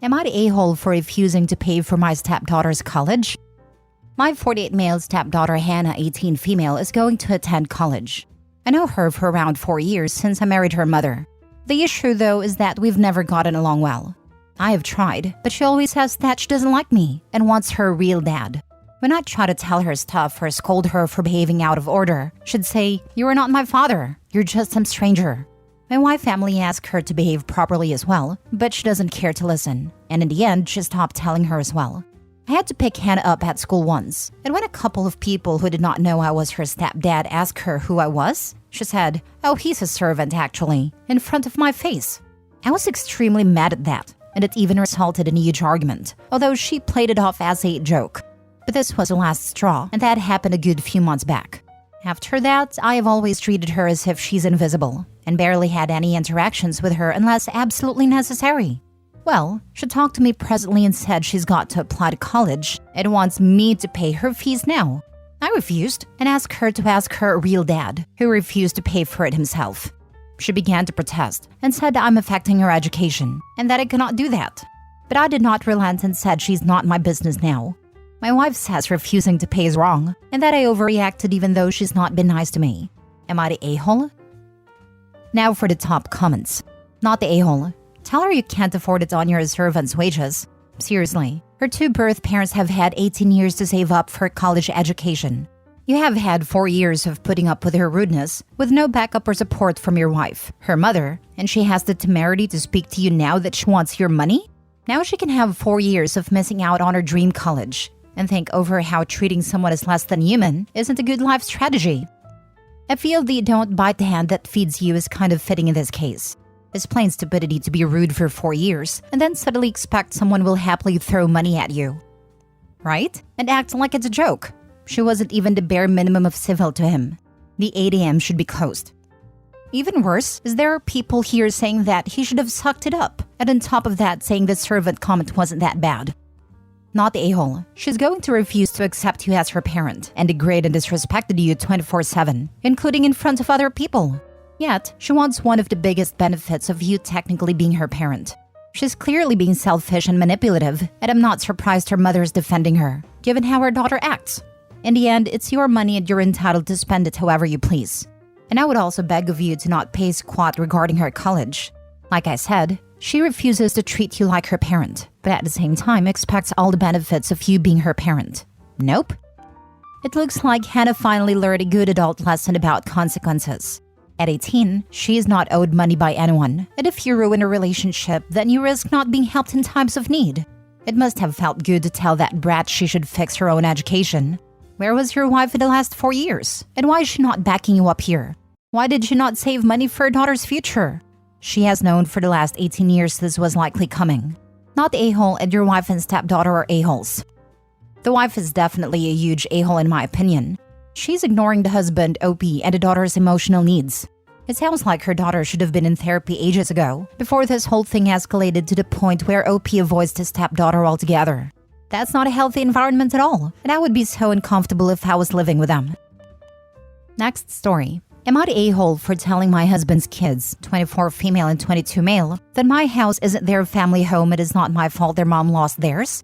Am I the a-hole for refusing to pay for my stepdaughter's college? My 48 male stepdaughter Hannah, 18 female, is going to attend college. I know her for around 4 years since I married her mother. The issue, though, is that we've never gotten along well. I have tried, but she always says that she doesn't like me and wants her real dad. When I try to tell her stuff or scold her for behaving out of order, she'd say, "You are not my father, you're just some stranger." My wife family asked her to behave properly as well, but she doesn't care to listen, and in the end, she stopped telling her as well. I had to pick Hannah up at school once, and when a couple of people who did not know I was her stepdad asked her who I was, she said, "Oh, he's a servant actually," in front of my face. I was extremely mad at that, and it even resulted in a huge argument, although she played it off as a joke. But this was the last straw, and that happened a good few months back. After that, I have always treated her as if she's invisible, and barely had any interactions with her unless absolutely necessary. Well, she talked to me presently and said she's got to apply to college and wants me to pay her fees now. I refused and asked her to ask her real dad, who refused to pay for it himself. She began to protest and said I'm affecting her education and that I cannot do that. But I did not relent and said she's not my business now. My wife says refusing to pay is wrong and that I overreacted even though she's not been nice to me. Am I the a-hole? Now for the top comments. Not the a-hole. Tell her you can't afford it on your servant's wages. Seriously, her 2 birth parents have had 18 years to save up for college education. You have had 4 years of putting up with her rudeness, with no backup or support from your wife, her mother, and she has the temerity to speak to you now that she wants your money? Now she can have 4 years of missing out on her dream college, and think over how treating someone as less than human isn't a good life strategy. I feel the "don't bite the hand that feeds you" is kind of fitting in this case. It's plain stupidity to be rude for 4 years and then suddenly expect someone will happily throw money at you. Right? And act like it's a joke. She wasn't even the bare minimum of civil to him. The ATM should be closed. Even worse is there are people here saying that he should have sucked it up, and on top of that saying the servant comment wasn't that bad. Not the a-hole. She's going to refuse to accept you as her parent and degrade and disrespected you 24/7, including in front of other people. Yet, she wants one of the biggest benefits of you technically being her parent. She's clearly being selfish and manipulative, and I'm not surprised her mother is defending her, given how her daughter acts. In the end, it's your money and you're entitled to spend it however you please. And I would also beg of you to not pay squat regarding her college. Like I said, she refuses to treat you like her parent, but at the same time expects all the benefits of you being her parent. Nope. It looks like Hannah finally learned a good adult lesson about consequences. At 18, she is not owed money by anyone, and if you ruin a relationship, then you risk not being helped in times of need. It must have felt good to tell that brat she should fix her own education. Where was your wife in the last 4 years? And why is she not backing you up here? Why did she not save money for her daughter's future? She has known for the last 18 years this was likely coming. Not the a-hole, and your wife and stepdaughter are a-holes. The wife is definitely a huge a-hole in my opinion. She's ignoring the husband, OP, and the daughter's emotional needs. It sounds like her daughter should have been in therapy ages ago, before this whole thing escalated to the point where OP avoids the stepdaughter altogether. That's not a healthy environment at all, and I would be so uncomfortable if I was living with them. Next story. Am I the a-hole for telling my husband's kids, 24 female and 22 male, that my house isn't their family home and it's not my fault their mom lost theirs?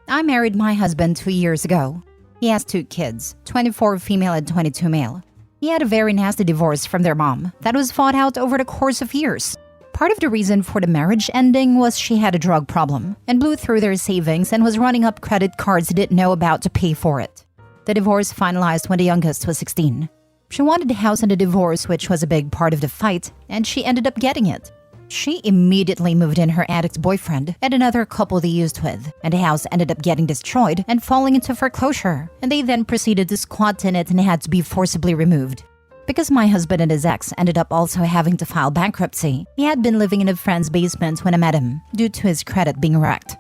I married my husband 2 years ago. He has 2 kids, 24 female and 22 male. He had a very nasty divorce from their mom that was fought out over the course of years. Part of the reason for the marriage ending was she had a drug problem and blew through their savings and was running up credit cards they didn't know about to pay for it. The divorce finalized when the youngest was 16. She wanted the house and the divorce, which was a big part of the fight, and she ended up getting it. She immediately moved in her addict boyfriend and another couple they used with, and the house ended up getting destroyed and falling into foreclosure, and they then proceeded to squat in it and had to be forcibly removed. Because my husband and his ex ended up also having to file bankruptcy, he had been living in a friend's basement when I met him, due to his credit being wrecked.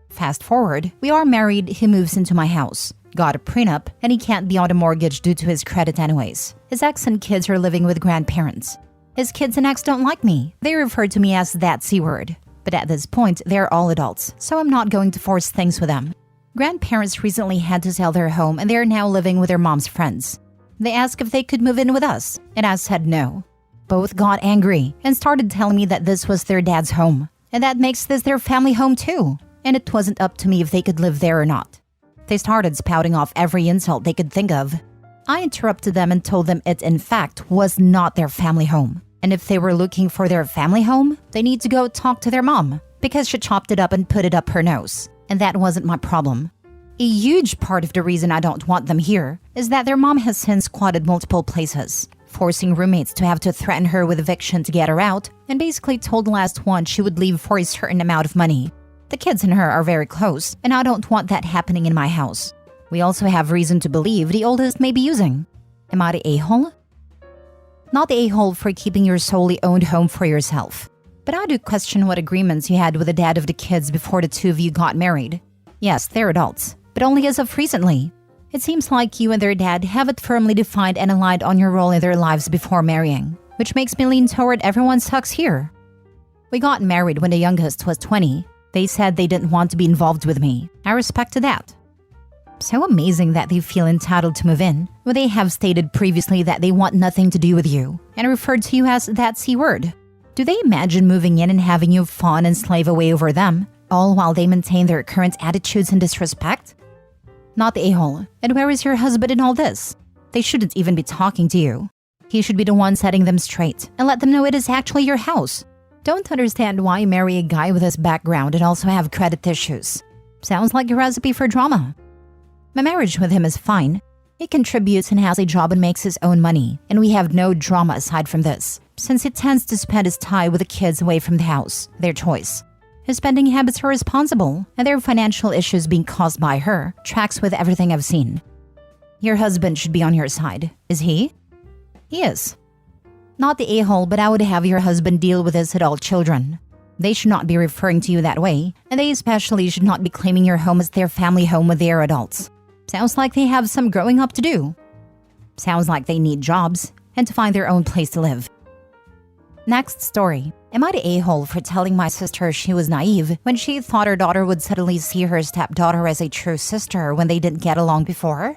Fast forward, we are married, he moves into my house, got a prenup, and he can't be on a mortgage due to his credit anyways. His ex and kids are living with grandparents. His kids and ex don't like me. They refer to me as that C-word. But at this point, they're all adults, so I'm not going to force things with them. Grandparents recently had to sell their home and they're now living with their mom's friends. They asked if they could move in with us, and I said no. Both got angry and started telling me that this was their dad's home. and that makes this their family home too. And it wasn't up to me if they could live there or not. They started spouting off every insult they could think of. I interrupted them and told them it, in fact, was not their family home. And if they were looking for their family home, they need to go talk to their mom, because she chopped it up and put it up her nose. And that wasn't my problem. A huge part of the reason I don't want them here is that their mom has since squatted multiple places, forcing roommates to have to threaten her with eviction to get her out, and basically told the last one she would leave for a certain amount of money. The kids and her are very close, and I don't want that happening in my house. We also have reason to believe the oldest may be using. Am I the a-hole? Not the a-hole for keeping your solely owned home for yourself. But I do question what agreements you had with the dad of the kids before the two of you got married. Yes, they're adults, but only as of recently. It seems like you and their dad have it firmly defined and aligned on your role in their lives before marrying, which makes me lean toward everyone sucks here. We got married when the youngest was 20. They said they didn't want to be involved with me. I respected that. So amazing that they feel entitled to move in, when they have stated previously that they want nothing to do with you, and referred to you as that C word. Do they imagine moving in and having you fawn and slave away over them, all while they maintain their current attitudes and disrespect? Not the a-hole. And where is your husband in all this? They shouldn't even be talking to you. He should be the one setting them straight, and let them know it is actually your house. Don't understand why you marry a guy with this background and also have credit issues. Sounds like a recipe for drama. My marriage with him is fine. He contributes and has a job and makes his own money, and we have no drama aside from this, since he tends to spend his time with the kids away from the house, their choice. His spending habits are responsible, and their financial issues being caused by her tracks with everything I've seen. Your husband should be on your side, is he? He is. Not the a-hole, but I would have your husband deal with his adult children. They should not be referring to you that way, and they especially should not be claiming your home as their family home with their adults. Sounds like they have some growing up to do. Sounds like they need jobs and to find their own place to live. Next story. Am I the a-hole for telling my sister she was naive when she thought her daughter would suddenly see her stepdaughter as a true sister when they didn't get along before?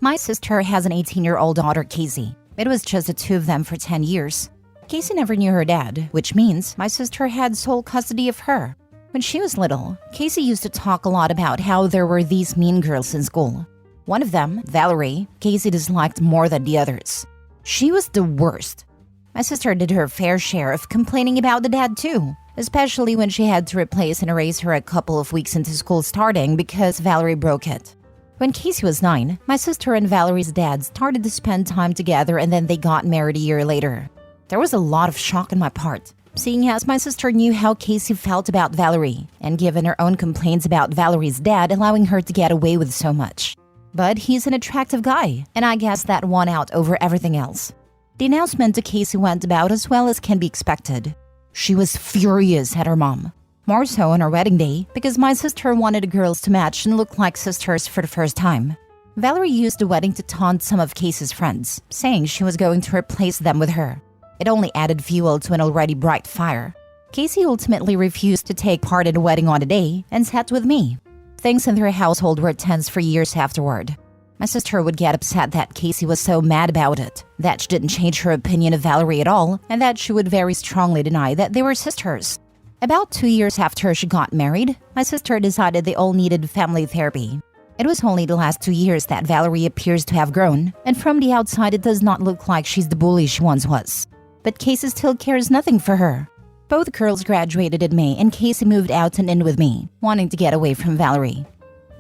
My sister has an 18-year-old daughter, Casey. It was just the two of them for 10 years. Casey never knew her dad, which means my sister had sole custody of her. When she was little, Casey used to talk a lot about how there were these mean girls in school. One of them, Valerie, Casey disliked more than the others. She was the worst. My sister did her fair share of complaining about the dad too, especially when she had to replace and erase her a couple of weeks into school starting because Valerie broke it. When Casey was 9, my sister and Valerie's dad started to spend time together, and then they got married a year later. There was a lot of shock on my part, seeing as my sister knew how Casey felt about Valerie, and given her own complaints about Valerie's dad allowing her to get away with so much. But he's an attractive guy, and I guess that won out over everything else. The announcement to Casey went about as well as can be expected. She was furious at her mom. More so on her wedding day, because my sister wanted the girls to match and look like sisters for the first time. Valerie used the wedding to taunt some of Casey's friends, saying she was going to replace them with her. It only added fuel to an already bright fire. Casey ultimately refused to take part in the wedding on the day and sat with me. Things in their household were tense for years afterward. My sister would get upset that Casey was so mad about it, that she didn't change her opinion of Valerie at all, and that she would very strongly deny that they were sisters. About 2 years after she got married, my sister decided they all needed family therapy. It was only the last 2 years that Valerie appears to have grown, and from the outside it does not look like she's the bully she once was. But Casey still cares nothing for her. Both girls graduated in May, and Casey moved out and in with me, wanting to get away from Valerie.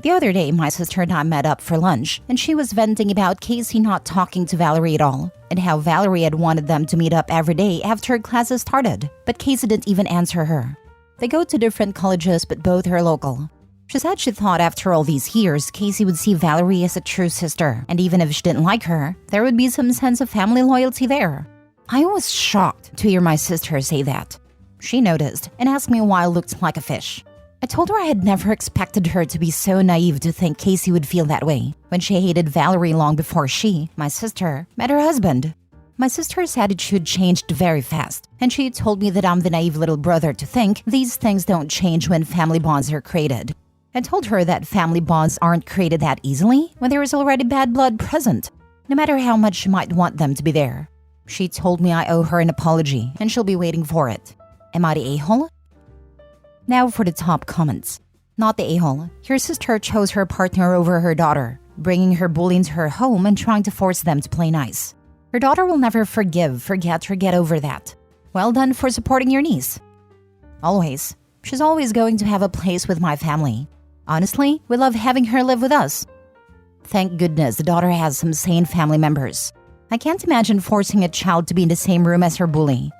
The other day, my sister and I met up for lunch, and she was venting about Casey not talking to Valerie at all, and how Valerie had wanted them to meet up every day after classes started, but Casey didn't even answer her. They go to different colleges, but both are local. She said she thought after all these years, Casey would see Valerie as a true sister, and even if she didn't like her, there would be some sense of family loyalty there. I was shocked to hear my sister say that. She noticed and asked me why I looked like a fish. I told her I had never expected her to be so naive to think Casey would feel that way when she hated Valerie long before she, my sister, met her husband. My sister's attitude changed very fast, and she told me that I'm the naive little brother to think these things don't change when family bonds are created. I told her that family bonds aren't created that easily when there is already bad blood present, no matter how much she might want them to be there. She told me I owe her an apology, and she'll be waiting for it. Am I the a-hole? Now for the top comments. Not the a-hole. Your sister chose her partner over her daughter, bringing her bully into her home and trying to force them to play nice. Her daughter will never forgive, forget, or get over that. Well done for supporting your niece. Always. She's always going to have a place with my family. Honestly, we love having her live with us. Thank goodness the daughter has some sane family members. I can't imagine forcing a child to be in the same room as her bully.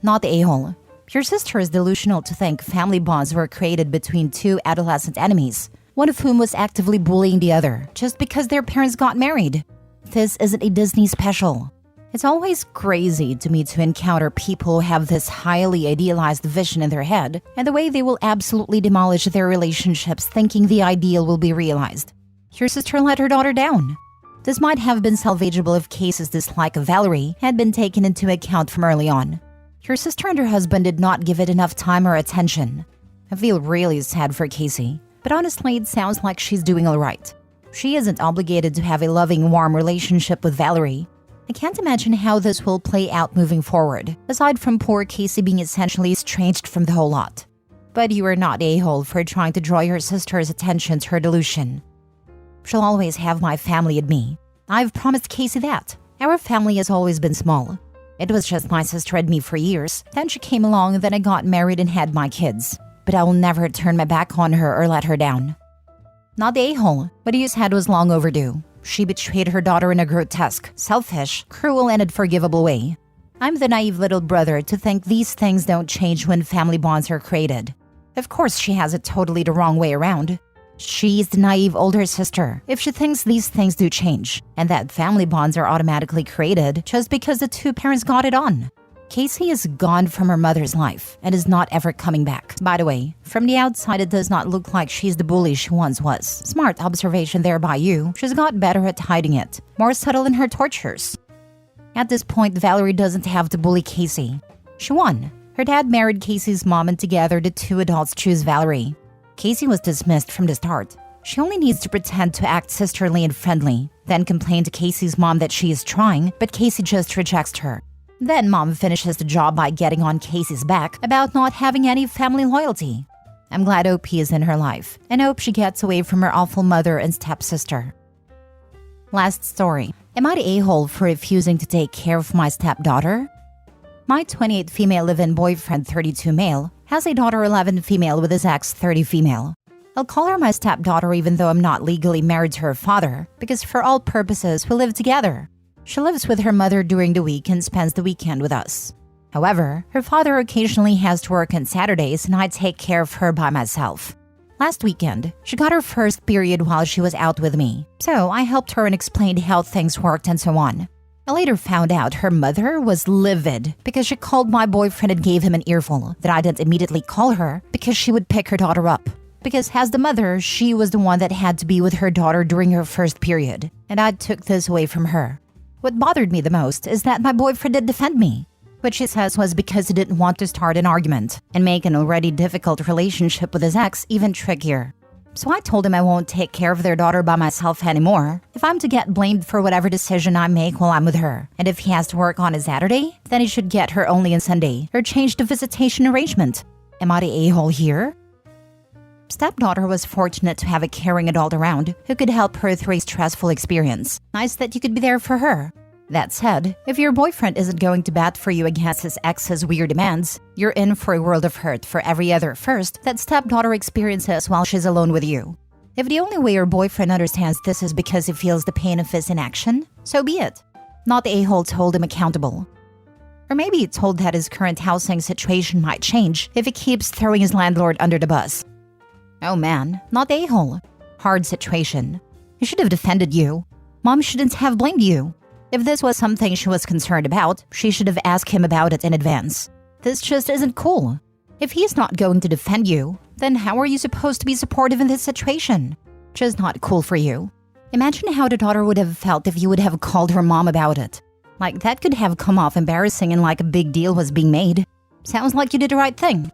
Not the a-hole. Your sister is delusional to think family bonds were created between two adolescent enemies, one of whom was actively bullying the other just because their parents got married. This isn't a Disney special. It's always crazy to me to encounter people who have this highly idealized vision in their head and the way they will absolutely demolish their relationships thinking the ideal will be realized. Your sister let her daughter down. This might have been salvageable if Casey's dislike of Valerie had been taken into account from early on. Your sister and her husband did not give it enough time or attention. I feel really sad for Casey, but honestly it sounds like she's doing alright. She isn't obligated to have a loving, warm relationship with Valerie. I can't imagine how this will play out moving forward, aside from poor Casey being essentially estranged from the whole lot. But you are not a-hole for trying to draw your sister's attention to her delusion. She'll always have my family and me. I've promised Casey that. Our family has always been small. It was just my sister and me for years. Then she came along, then I got married and had my kids. But I will never turn my back on her or let her down. Not the a-hole. What you said was long overdue. She betrayed her daughter in a grotesque, selfish, cruel, and unforgivable way. I'm the naive little brother to think these things don't change when family bonds are created. Of course, she has it totally the wrong way around. She's the naive older sister if she thinks these things do change, and that family bonds are automatically created just because the two parents got it on. Casey is gone from her mother's life and is not ever coming back. By the way, from the outside it does not look like she's the bully she once was. Smart observation there by you. She's got better at hiding it, more subtle in her tortures. At this point, Valerie doesn't have to bully Casey. She won. Her dad married Casey's mom and together the two adults choose Valerie. Casey was dismissed from the start. She only needs to pretend to act sisterly and friendly, then complain to Casey's mom that she is trying, but Casey just rejects her. Then mom finishes the job by getting on Casey's back about not having any family loyalty. I'm glad OP is in her life, and hope she gets away from her awful mother and stepsister. Last story. Am I the a-hole for refusing to take care of my stepdaughter? My 28 female live-in boyfriend, 32 male, has a daughter 11 female with his ex 30 female. I'll call her my stepdaughter even though I'm not legally married to her father, because for all purposes we live together. She lives with her mother during the week and spends the weekend with us. However, her father occasionally has to work on Saturdays and I take care of her by myself. Last weekend, she got her first period while she was out with me, so I helped her and explained how things worked and so on. I later found out her mother was livid because she called my boyfriend and gave him an earful that I didn't immediately call her because she would pick her daughter up. Because as the mother, she was the one that had to be with her daughter during her first period, and I took this away from her. What bothered me the most is that my boyfriend did defend me, which she says was because he didn't want to start an argument and make an already difficult relationship with his ex even trickier. So I told him I won't take care of their daughter by myself anymore if I'm to get blamed for whatever decision I make while I'm with her. And if he has to work on a Saturday, then he should get her only on Sunday or change the visitation arrangement. Am I the a-hole here? Stepdaughter was fortunate to have a caring adult around who could help her through a stressful experience. Nice that you could be there for her. That said, if your boyfriend isn't going to bat for you against his ex's weird demands, you're in for a world of hurt for every other first that stepdaughter experiences while she's alone with you. If the only way your boyfriend understands this is because he feels the pain of his inaction, so be it. Not the a-hole to hold him accountable. Or maybe he told that his current housing situation might change if he keeps throwing his landlord under the bus. Oh man, not the a-hole. Hard situation. He should have defended you. Mom shouldn't have blamed you. If this was something she was concerned about, she should have asked him about it in advance. This just isn't cool. If he's not going to defend you, then how are you supposed to be supportive in this situation? Just not cool for you. Imagine how the daughter would have felt if you would have called her mom about it. Like that could have come off embarrassing and like a big deal was being made. Sounds like you did the right thing.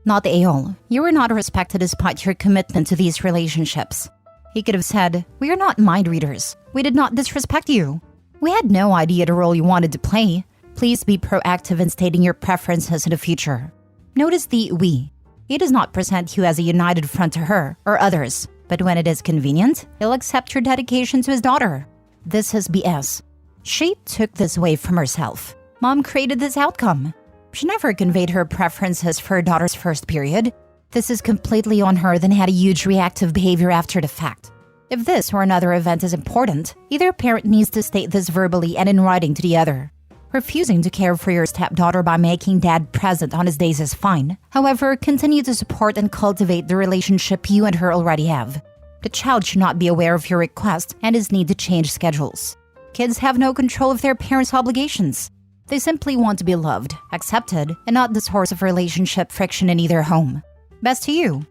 Not the a-hole. You were not respected despite your commitment to these relationships. He could have said, "We are not mind readers. We did not disrespect you. We had no idea the role you wanted to play. Please be proactive in stating your preferences in the future." Notice the we. He does not present you as a united front to her or others, but when it is convenient, he'll accept your dedication to his daughter. This is BS. She took this away from herself. Mom created this outcome. She never conveyed her preferences for her daughter's first period. This is completely on her, then had a huge reactive behavior after the fact. If this or another event is important, either parent needs to state this verbally and in writing to the other. Refusing to care for your stepdaughter by making dad present on his days is fine. However, continue to support and cultivate the relationship you and her already have. The child should not be aware of your request and his need to change schedules. Kids have no control of their parents' obligations. They simply want to be loved, accepted, and not the source of relationship friction in either home. Best to you.